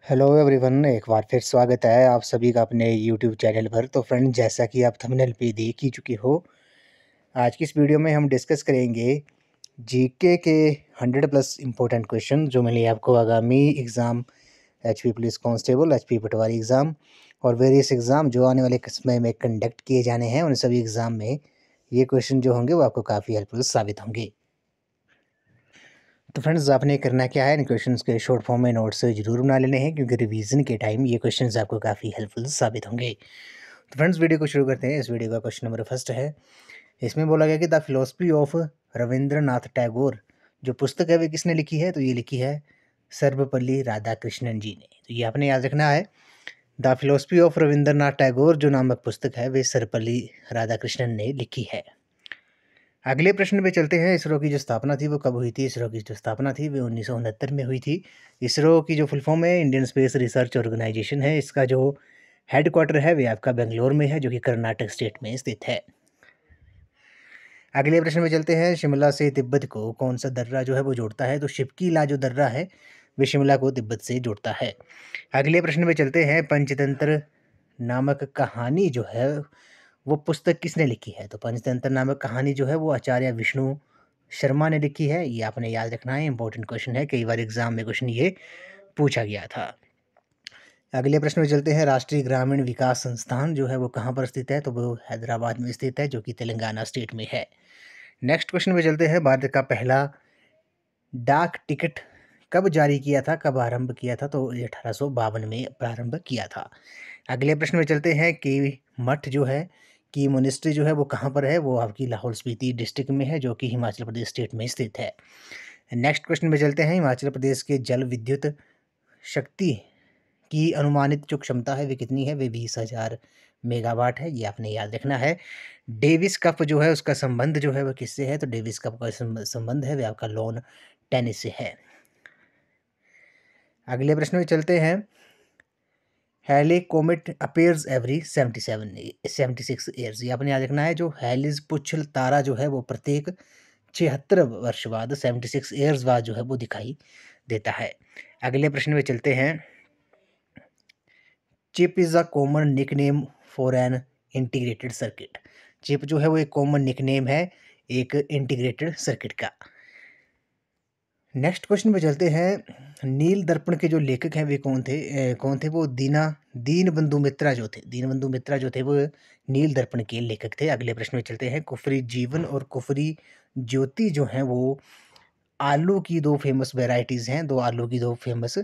Hello everyone, एक बार फिर स्वागत है आप सभी का अपने यूट्यूब चैनल पर। तो फ्रेंड, जैसा कि आप थंबनेल पे देख ही चुके हो, आज की इस वीडियो में हम डिस्कस करेंगे जीके के 100 प्लस इम्पोर्टेंट क्वेश्चन जो मिले आपको आगामी exam HP police constable, HP patwari exam और वेरियस एग्ज़ाम जो आने वाले समय में कंडक्ट किए जाने हैं। उन सभी एग्ज़ाम में ये क्वेश्चन जो होंगे वो आपको काफ़ी हेल्पफुल साबित होंगे। तो फ्रेंड्स, आपने करना क्या है, इन क्वेश्चंस के शॉर्ट फॉर्म में नोट्स ज़रूर बना लेने हैं क्योंकि रिवीजन के टाइम ये क्वेश्चंस आपको काफ़ी हेल्पफुल साबित होंगे। तो फ्रेंड्स, वीडियो को शुरू करते हैं। इस वीडियो का क्वेश्चन नंबर फर्स्ट है। इसमें बोला गया कि the philosophy of Rabindranath Tagore जो पुस्तक है वे किसने लिखी है? तो ये लिखी है सर्वपल्ली राधाकृष्णन जी ने। तो ये आपने याद रखना है। The philosophy of Rabindranath Tagore जो नामक पुस्तक है वे सर्वपल्ली राधाकृष्णन ने लिखी है। अगले प्रश्न पे चलते हैं। इसरो की जो स्थापना थी वो कब हुई थी? इसरो की जो स्थापना थी वो 1969 में हुई थी। इसरो की जो फुल फॉर्म है इंडियन स्पेस रिसर्च ऑर्गेनाइजेशन है। इसका जो हेड क्वार्टर है वे आपका बेंगलोर में है जो कि कर्नाटक स्टेट में स्थित है। अगले प्रश्न में चलते हैं। शिमला से तिब्बत को कौन सा दर्रा जो है वो जोड़ता है? तो शिपकीला जो दर्रा है वे शिमला को तिब्बत से जोड़ता है। अगले प्रश्न में चलते हैं। पंचतंत्र नामक कहानी जो है वो पुस्तक किसने लिखी है? तो पंचतंत्र नामक कहानी जो है वो आचार्य विष्णु शर्मा ने लिखी है। ये आपने याद रखना है, इंपॉर्टेंट क्वेश्चन है, कई बार एग्जाम में क्वेश्चन ये पूछा गया था। अगले प्रश्न में चलते हैं। राष्ट्रीय ग्रामीण विकास संस्थान जो है वो कहाँ पर स्थित है? तो वो हैदराबाद में स्थित है जो कि तेलंगाना स्टेट में है। नेक्स्ट क्वेश्चन में चलते हैं। भारत का पहला डाक टिकट कब जारी किया था, कब आरंभ किया था? तो ये 1852 में प्रारंभ किया था। अगले प्रश्न में चलते हैं कि मठ जो है कि मोनेस्ट्री जो है वो कहाँ पर है? वो आपकी लाहौल स्पीति डिस्ट्रिक्ट में है जो कि हिमाचल प्रदेश स्टेट में स्थित है। नेक्स्ट क्वेश्चन में चलते हैं। हिमाचल प्रदेश के जल विद्युत शक्ति की अनुमानित जो क्षमता है वे कितनी है? वे 20,000 मेगावाट है। ये आपने याद रखना है। डेविस कप जो है उसका संबंध जो है वह किससे है? तो डेविस कप का संबंध है वे आपका लॉन टेनिस से है। अगले प्रश्न में चलते हैं। हैले कोमेट अपीयर्स एवरी 76 ईयर्स। ये आपने याद रखना है। जो हैलिज पुच्छल तारा जो है वो प्रत्येक 76 वर्ष बाद, 76 ईयर्स बाद जो है वो दिखाई देता है। अगले प्रश्न में चलते हैं। Chip is a common nickname for an integrated circuit. Chip जो है वो एक कॉमन निकनेम है एक इंटीग्रेटेड सर्किट का। नेक्स्ट क्वेश्चन पे चलते हैं। नील दर्पण के जो लेखक हैं वे कौन थे? वो दीनबंधु मित्रा जो थे। दीनबंधु मित्रा जो थे वो नील दर्पण के लेखक थे। अगले प्रश्न में चलते हैं। कुफरी जीवन और कुफरी ज्योति जो हैं वो आलू की दो फेमस वेराइटीज़ हैं। दो आलू की दो फेमस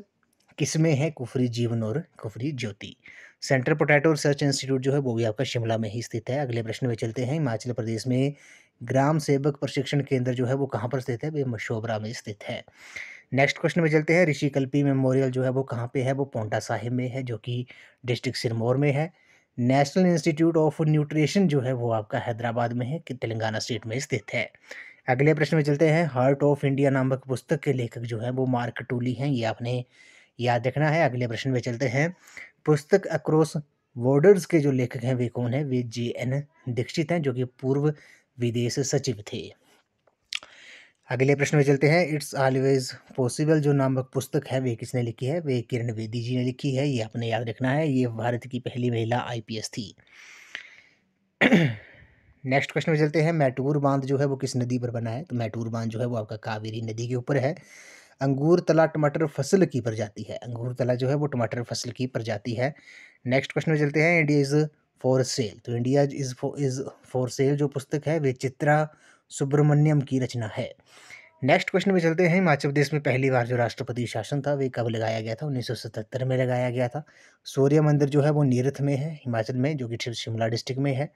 किस्में हैं, कुफरी जीवन और कुफरी ज्योति। सेंट्रल पोटैटो रिसर्च इंस्टीट्यूट जो है वो भी आपका शिमला में ही स्थित है। अगले प्रश्न में चलते हैं। हिमाचल प्रदेश में ग्राम सेवक प्रशिक्षण केंद्र जो है वो कहाँ पर स्थित है? वे मशोबरा में स्थित है। नेक्स्ट क्वेश्चन में चलते हैं। ऋषि कल्पी मेमोरियल जो है वो कहाँ पे है? वो पोंटा साहिब में है जो कि डिस्ट्रिक्ट सिरमौर में है। नेशनल इंस्टीट्यूट ऑफ न्यूट्रिशन जो है वो आपका हैदराबाद में है कि तेलंगाना स्टेट में स्थित है। अगले प्रश्न में चलते हैं। हार्ट ऑफ इंडिया नामक पुस्तक के लेखक जो है वो मार्क टूली हैं। ये आपने याद रखना है। अगले प्रश्न में चलते हैं। पुस्तक अक्रॉस बॉर्डर्स के जो लेखक हैं वे कौन है? वे JN दीक्षित हैं जो कि पूर्व विदेश सचिव थे। अगले प्रश्न में चलते हैं। इट्स ऑलवेज पॉसिबल जो नामक पुस्तक है वे किसने लिखी है? वे किरण बेदी जी ने लिखी है। ये आपने याद रखना है। ये भारत की पहली महिला IPS थी। नेक्स्ट क्वेश्चन में चलते हैं। मैटूर बांध जो है वो किस नदी पर बना है? तो मैटूर बांध जो है वो आपका कावेरी नदी के ऊपर है। अंगूर तला टमाटर फसल की प्रजाति है। अंगूर तला जो है वो टमाटर फसल की प्रजाति है। नेक्स्ट क्वेश्चन में चलते हैं। India is for sale. तो इंडिया इज़ फॉर सेल जो पुस्तक है वे चित्रा सुब्रमण्यम की रचना है। नेक्स्ट क्वेश्चन में चलते हैं। हिमाचल प्रदेश में पहली बार जो राष्ट्रपति शासन था वे कब लगाया गया था? 1977 में लगाया गया था। सूर्य मंदिर जो है वो नीरथ में है हिमाचल में जो कि शिमला डिस्ट्रिक्ट में है।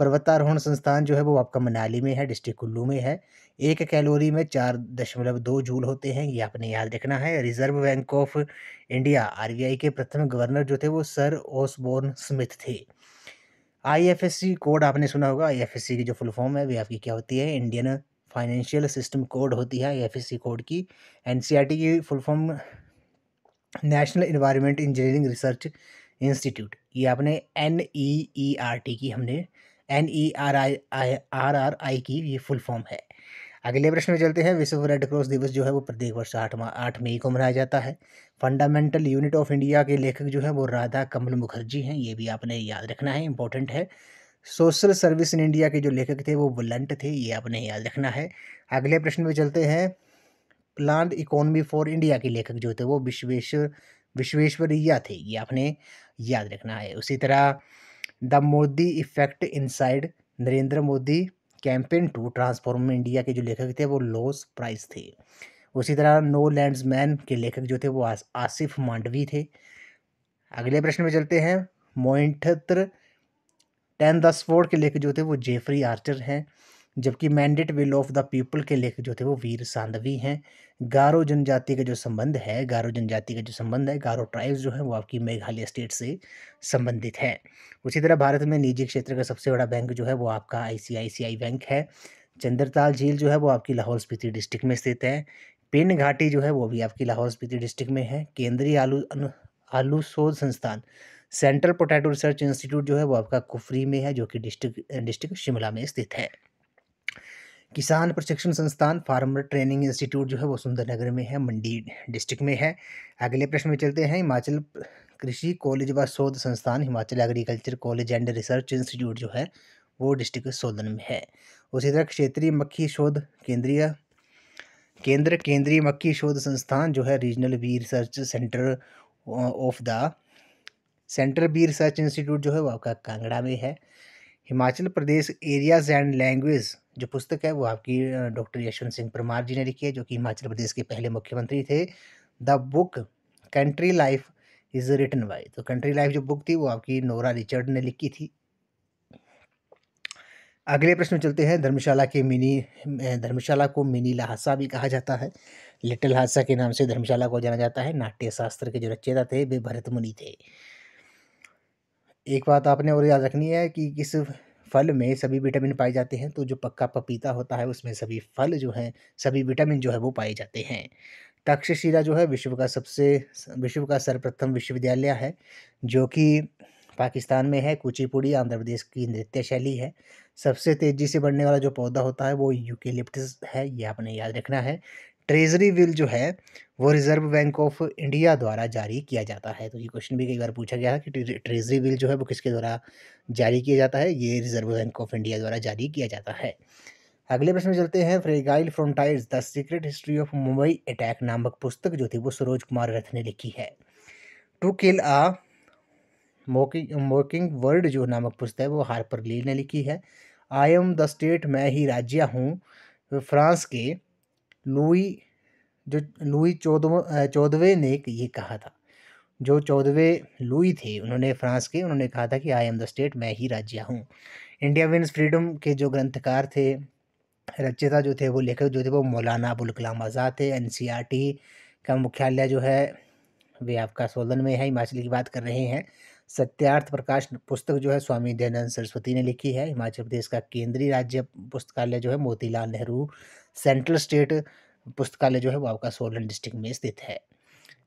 पर्वतारोहण संस्थान जो है वो आपका मनाली में है, डिस्ट्रिक्ट कुल्लू में है। 1 कैलोरी में 4.2 जूल होते हैं। ये आपने याद रखना है। Reserve bank of India RBI के प्रथम गवर्नर जो थे वो सर ऑसबोर्न स्मिथ थे। IFSC कोड आपने सुना होगा। IFSC की जो फुल फॉर्म है वे आपकी क्या होती है? इंडियन फाइनेंशियल सिस्टम कोड होती है IFSC कोड की। NCERT की full form national environment engineering research institute. ये आपने NEERT की हमने NERI की ये फुल फॉर्म है। अगले प्रश्न में चलते हैं। विश्व रेड क्रॉस दिवस जो है वो प्रत्येक वर्ष 8 मई को मनाया जाता है। फंडामेंटल यूनिट ऑफ इंडिया के लेखक जो है वो राधा कमल मुखर्जी हैं, ये भी आपने याद रखना है, इंपॉर्टेंट है। सोशल सर्विस इन इंडिया के जो लेखक थे वो वुलंट थे, ये आपने याद रखना है। अगले प्रश्न में चलते हैं। प्लान्ड इकोनॉमी फॉर इंडिया के लेखक जो थे वो विश्वेश्वरैया थे, ये आपने याद रखना है। उसी तरह the Modi effect inside Narendra Modi campaign to transform India के जो लेखक थे वो लॉस प्राइस थे। उसी तरह नो लैंड्स मैन के लेखक जो थे वो आसिफ मांडवी थे। अगले प्रश्न में चलते हैं। मोइंटत्र टेन द स्वॉर्ड के लेखक जो थे वो जेफरी आर्चर हैं, जबकि mandate will of the people के लेखक जो थे वो वीर सांधवी हैं। गारो जनजाति का जो संबंध है, गारो ट्राइब्स जो है वो आपकी मेघालय स्टेट से संबंधित है। उसी तरह भारत में निजी क्षेत्र का सबसे बड़ा बैंक जो है वो आपका आईसीआईसीआई बैंक है। चंद्रताल झील जो है वो आपकी लाहौल स्पीति डिस्ट्रिक्ट में स्थित है। पिन घाटी जो है वो भी आपकी लाहौल स्पीति डिस्ट्रिक्ट में है। केंद्रीय आलू शोध संस्थान सेंट्रल पोटैटो रिसर्च इंस्टीट्यूट जो है वो आपका कुफरी में है, जो कि डिस्ट्रिक्ट शिमला में स्थित है। किसान प्रशिक्षण संस्थान फार्मर ट्रेनिंग इंस्टीट्यूट जो है वो सुंदरनगर में है, मंडी डिस्ट्रिक्ट में है। अगले प्रश्न में चलते हैं। हिमाचल कृषि कॉलेज व शोध संस्थान Himachal agriculture college and research institute जो है वो डिस्ट्रिक्ट सोलन में है। उसी तरह क्षेत्रीय मक्खी शोध केंद्रीय मक्खी शोध संस्थान जो है regional bee research centre of the central bee research institute जो है वो आपका कांगड़ा में है। Himachal Pradesh areas and language जो पुस्तक है वो आपकी डॉक्टर यशवंत सिंह परमार जी ने लिखी है, जो कि हिमाचल प्रदेश के पहले मुख्यमंत्री थे। The book country life is written by, तो कंट्री लाइफ जो बुक थी वो आपकी नोरा रिचर्ड ने लिखी थी। अगले प्रश्न में चलते हैं। धर्मशाला को मिनी लहासा भी कहा जाता है। लिटिल हादसा के नाम से धर्मशाला को जाना जाता है। नाट्य शास्त्र के जो रचयिता थे वे भरत मुनि थे। एक बात आपने और याद रखनी है कि किस फल में सभी विटामिन पाए जाते हैं, तो जो पक्का पपीता होता है उसमें सभी फल जो हैं, सभी विटामिन जो है वो पाए जाते हैं। तक्षशिला जो है विश्व का सर्वप्रथम विश्वविद्यालय है, जो कि पाकिस्तान में है। कुचिपुड़ी आंध्र प्रदेश की नृत्य शैली है। सबसे तेजी से बढ़ने वाला जो पौधा होता है वो यूकेलिप्टस है, ये आपने याद रखना है। ट्रेजरी बिल जो है वो रिजर्व बैंक ऑफ इंडिया द्वारा जारी किया जाता है, तो ये क्वेश्चन भी कई बार पूछा गया है कि ट्रेजरी बिल जो है वो किसके द्वारा जारी किया जाता है, ये रिजर्व बैंक ऑफ इंडिया द्वारा जारी किया जाता है। अगले प्रश्न में चलते हैं। Fragile frontiers the secret history of Mumbai attack नामक पुस्तक जो थी वो सरोज कुमार रथ ने लिखी है। To kill a mockingbird जो नामक पुस्तक है वो हार्पर ली ने लिखी है। आई एम द स्टेट मैं ही राज्य हूँ फ्रांस के लुई 14वें ने ये कहा था। जो 14वें लुई थे उन्होंने फ्रांस के, उन्होंने कहा था कि आई एम द स्टेट मैं ही राज्य हूँ। इंडिया विंस फ्रीडम के जो ग्रंथकार थे, रचयिता जो थे, वो लेखक जो थे वो मौलाना अबुल कलाम आज़ाद थे। एनसीईआरटी का मुख्यालय जो है वे आपका सोलन में है, हिमाचल की बात कर रहे हैं। सत्यार्थ प्रकाश पुस्तक जो है स्वामी दयानंद सरस्वती ने लिखी है। हिमाचल प्रदेश का केंद्रीय राज्य पुस्तकालय जो है मोतीलाल नेहरू सेंट्रल स्टेट पुस्तकालय जो है वो आपका सोलन डिस्ट्रिक्ट में स्थित है।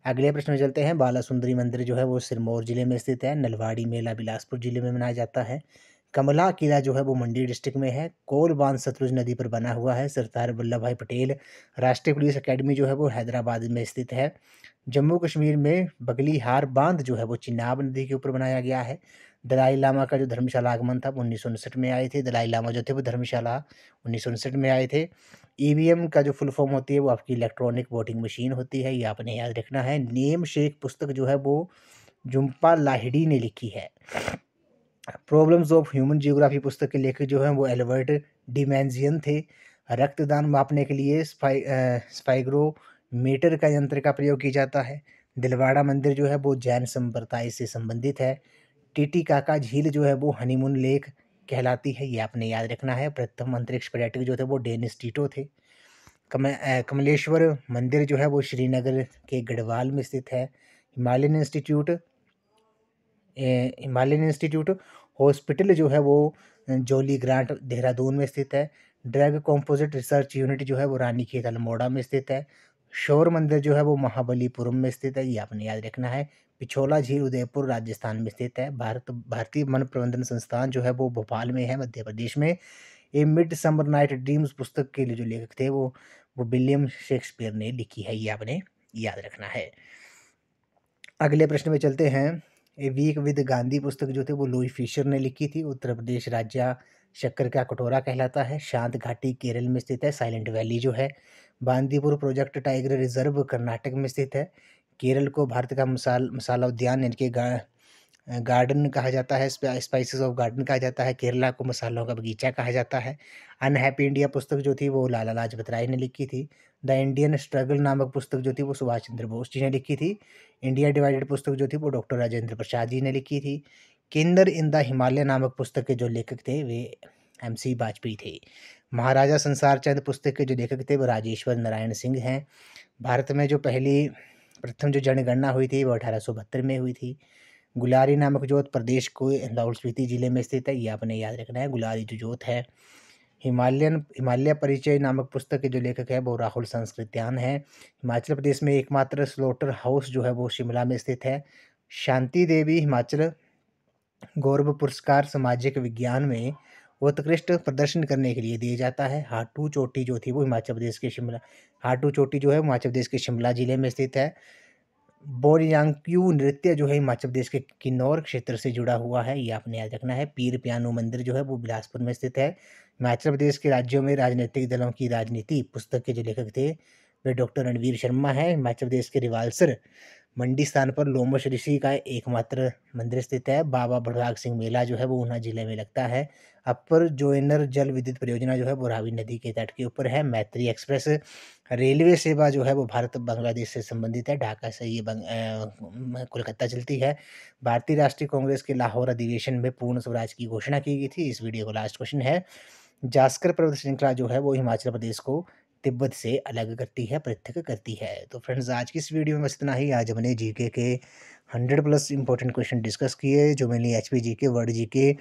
अगले प्रश्न में चलते हैं। बाला सुंदरी मंदिर जो है वो सिरमौर जिले में स्थित है। नलवाड़ी मेला बिलासपुर जिले में मनाया जाता है। कमला किला जो है वो मंडी डिस्ट्रिक्ट में है। कोल बांध सतलुज नदी पर बना हुआ है। सरदार वल्लभ भाई पटेल राष्ट्रीय पुलिस अकेडमी जो है वो हैदराबाद में स्थित है। जम्मू कश्मीर में बगलीहार बांध जो है वो चिनाब नदी के ऊपर बनाया गया है। दलाई लामा का जो धर्मशाला आगमन था वो 1959 में आए थे। दलाई लामा जो थे वो धर्मशाला 1959 में आए थे। ईवीएम का जो फुल फॉर्म होती है वो आपकी इलेक्ट्रॉनिक वोटिंग मशीन होती है, ये आपने याद रखना है। नेम शेख पुस्तक जो है वो जुम्पा लाहिड़ी ने लिखी है। प्रॉब्लम्स ऑफ ह्यूमन जियोग्राफी पुस्तक के लेखक जो हैं वो एल्बर्ट डिमेंजियन थे। रक्तदान मापने के लिए स्पाइग्रोमीटर का यंत्र का प्रयोग किया जाता है। दिलवाड़ा मंदिर जो है वो जैन संप्रदाय से संबंधित है। टीटीकाका झील जो है वो हनीमून लेक कहलाती है, ये आपने याद रखना है। प्रथम अंतरिक्ष पर्यटक जो थे वो डेनिस टीटो थे। कमलेश्वर मंदिर जो है वो श्रीनगर के गढ़वाल में स्थित है। हिमालयन इंस्टीट्यूट हॉस्पिटल जो है वो जोली ग्रांट देहरादून में स्थित है। ड्रग कॉम्पोजिट रिसर्च यूनिट जो है वो रानीखेत अल्मोड़ा में स्थित है। शोर मंदिर जो है वो महाबलीपुरम में स्थित है, ये आपने याद रखना है। पिछोला झील उदयपुर राजस्थान में स्थित है। भारतीय वन प्रबंधन संस्थान जो है वो भोपाल में है, मध्य प्रदेश में। ए मिड समर नाइट ड्रीम्स पुस्तक के लिए जो लेखक थे वो विलियम शेक्सपियर ने लिखी है, ये आपने याद रखना है। अगले प्रश्न में चलते हैं। ए वीक विद गांधी पुस्तक जो थे वो लुई फिशर ने लिखी थी। उत्तर प्रदेश राज्य शक्कर का कटोरा कहलाता है। शांत घाटी केरल में स्थित है। साइलेंट वैली जो है। Bandipur project tiger reserve Karnataka में स्थित है। केरल को भारत का मसाला उद्यान यानी कि गार्डन कहा जाता है, स्पाइसेस ऑफ गार्डन कहा जाता है। केरला को मसालों का बगीचा कहा जाता है। अनहैप्पी इंडिया पुस्तक जो थी वो लाला लाजपत राय ने लिखी थी। द इंडियन स्ट्रगल नामक पुस्तक जो थी वो सुभाष चंद्र बोस जी ने लिखी थी। इंडिया डिवाइडेड पुस्तक जो थी वो डॉक्टर राजेंद्र प्रसाद जी ने लिखी थी। किन्नर इन द हिमालय नामक पुस्तक के जो लेखक थे वे MC वाजपेयी थे। महाराजा संसार चंद पुस्तक के जो लेखक थे वो राजेश्वर नारायण सिंह हैं। भारत में जो प्रथम जो जनगणना हुई थी वो 1872 में हुई थी। गुलारी नामक जोत प्रदेश को लाहौल स्पीति जिले में स्थित है, ये आपने याद रखना है, गुलारी जो जोत है। हिमालय परिचय नामक पुस्तक के जो लेखक है वो राहुल संस्कृत्यान है। हिमाचल प्रदेश में एकमात्र स्लॉटर हाउस जो है वो शिमला में स्थित है। शांति देवी हिमाचल गौरव पुरस्कार सामाजिक विज्ञान में उत्कृष्ट प्रदर्शन करने के लिए दिया जाता है। हाटू चोटी जो थी वो हाटू चोटी जो है हिमाचल प्रदेश के शिमला जिले में स्थित है। बोरियांक्यू नृत्य जो है हिमाचल प्रदेश के किन्नौर क्षेत्र से जुड़ा हुआ है, ये आपने याद रखना है। पीर प्यानो मंदिर जो है वो बिलासपुर में स्थित है। हिमाचल प्रदेश के राज्यों में राजनीतिक दलों की राजनीति पुस्तक के जो लेखक थे वे डॉक्टर रणवीर शर्मा है। हिमाचल प्रदेश के रिवाल्सर मंडी स्थान पर लोमश ऋषि का एकमात्र मंदिर स्थित है। बाबा भड़भाग सिंह मेला जो है वो ऊना जिले में लगता है। अपर जोइनर जल विद्युत परियोजना जो है वो रावी नदी के तट के ऊपर है। मैत्री एक्सप्रेस रेलवे सेवा जो है वो भारत बांग्लादेश से संबंधित है। ढाका से ये कोलकाता चलती है। भारतीय राष्ट्रीय कांग्रेस के लाहौर अधिवेशन में पूर्ण स्वराज की घोषणा की गई थी। इस वीडियो का लास्ट क्वेश्चन है। जास्कर पर्वत श्रृंखला जो है वो हिमाचल प्रदेश को तिब्बत से अलग करती है, पृथक करती है। तो फ्रेंड्स आज की इस वीडियो में बस इतना ही। आज हमने जीके के 100+ इंपॉर्टेंट क्वेश्चन डिस्कस किए, जो mainly HP GK, world GK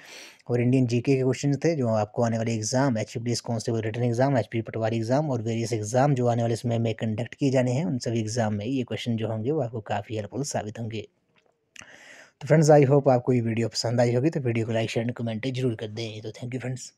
और इंडियन जीके के क्वेश्चन थे, जो आपको आने वाले exam HP police constable written exam, HP patwari exam और वेरियस एग्जाम जो आने वाले समय में कंडक्ट किए जाने हैं, उन सभी एग्जाम में ये क्वेश्चन जो होंगे वो आपको काफ़ी हेल्पफुल साबित होंगे। तो फ्रेंड्स आई होप आपको ये वीडियो पसंद आई होगी, तो वीडियो को लाइक शेयर एंड कमेंट जरूर कर दें। तो थैंक यू फ्रेंड्स।